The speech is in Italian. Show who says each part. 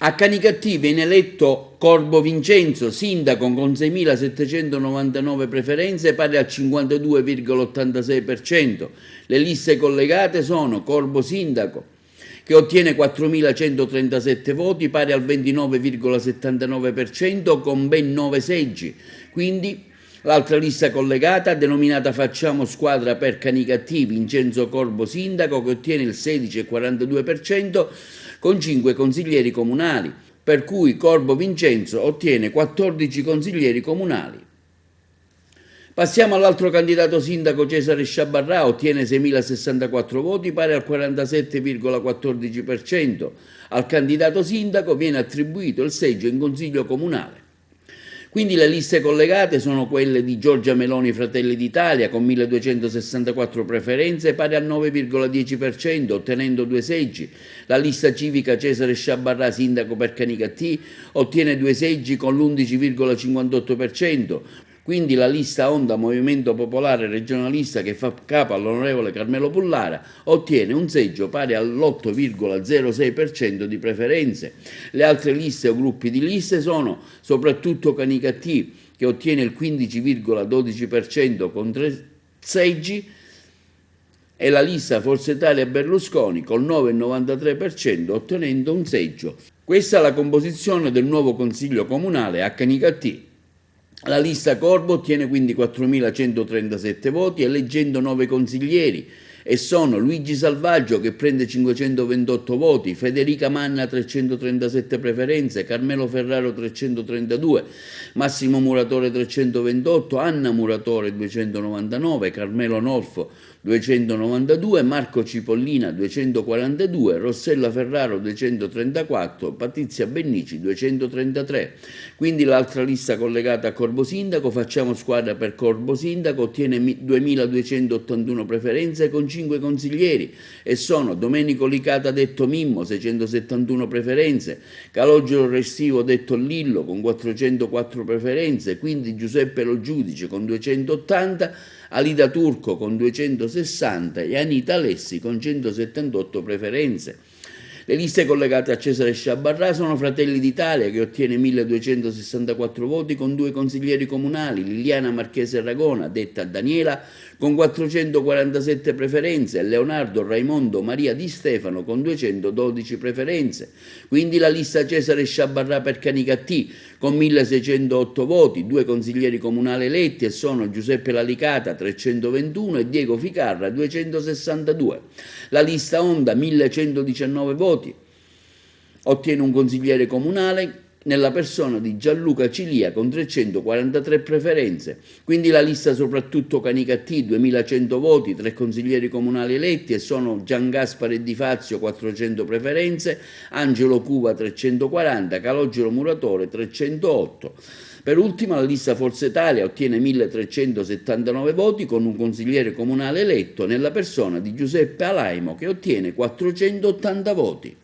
Speaker 1: A Canicattì viene eletto Corbo Vincenzo, sindaco con 6.799 preferenze, pari al 52,86%. Le liste collegate sono Corbo Sindaco, che ottiene 4.137 voti, pari al 29,79%, con ben 9 seggi. Quindi l'altra lista collegata, denominata Facciamo Squadra per Canicattì, Vincenzo Corbo Sindaco, che ottiene il 16,42%, con 5 consiglieri comunali, per cui Corbo Vincenzo ottiene 14 consiglieri comunali. Passiamo all'altro candidato sindaco, Cesare Sciabarrà, ottiene 6.064 voti, pari al 47,14%. Al candidato sindaco viene attribuito il seggio in consiglio comunale. Quindi le liste collegate sono quelle di Giorgia Meloni Fratelli d'Italia con 1.264 preferenze, pari al 9,10%, ottenendo 2 seggi. La lista civica Cesare Sciabarrà, sindaco per Canicattì, ottiene 2 seggi con l'11,58%. Quindi la lista Onda Movimento Popolare Regionalista, che fa capo all'onorevole Carmelo Pullara, ottiene un seggio pari all'8,06% di preferenze. Le altre liste o gruppi di liste sono soprattutto Canicattì, che ottiene il 15,12% con 3 seggi, e la lista Forza Italia Berlusconi col 9,93%, ottenendo un seggio. Questa è la composizione del nuovo Consiglio Comunale a Canicattì. La lista Corbo ottiene quindi 4.137 voti, eleggendo 9 consiglieri, e sono Luigi Salvaggio, che prende 528 voti, Federica Manna 337 preferenze, Carmelo Ferraro 332, Massimo Muratore 328, Anna Muratore 299, Carmelo Norfo 292, Marco Cipollina 242, Rossella Ferraro 234, Patrizia Bennici 233. Quindi l'altra lista collegata a Corbo Sindaco, Facciamo Squadra per Corbo Sindaco, ottiene 2.281 preferenze con 5 consiglieri, e sono Domenico Licata detto Mimmo 671 preferenze, Calogero Restivo detto Lillo con 404 preferenze, quindi Giuseppe Lo Giudice con 280, Alida Turco con 260 e Anita Alessi con 178 preferenze. Le liste collegate a Cesare Sciabarrà sono Fratelli d'Italia, che ottiene 1.264 voti con 2 consiglieri comunali, Liliana Marchese Ragona, detta Daniela, con 447 preferenze, e Leonardo Raimondo Maria Di Stefano con 212 preferenze. Quindi la lista Cesare Sciabarrà per Canicattì con 1.608 voti, 2 consiglieri comunali eletti, e sono Giuseppe Lalicata 321 e Diego Ficarra 262. La lista Onda 1.119 voti, ottiene un consigliere comunale nella persona di Gianluca Cilia con 343 preferenze. Quindi la lista soprattutto Canicattì 2.100 voti, 3 consiglieri comunali eletti, e sono Gian Gaspare Di Fazio 400 preferenze, Angelo Cuva 340, Calogero Muratore 308. Per ultima la lista Forza Italia ottiene 1.379 voti con un consigliere comunale eletto nella persona di Giuseppe Alaimo, che ottiene 480 voti.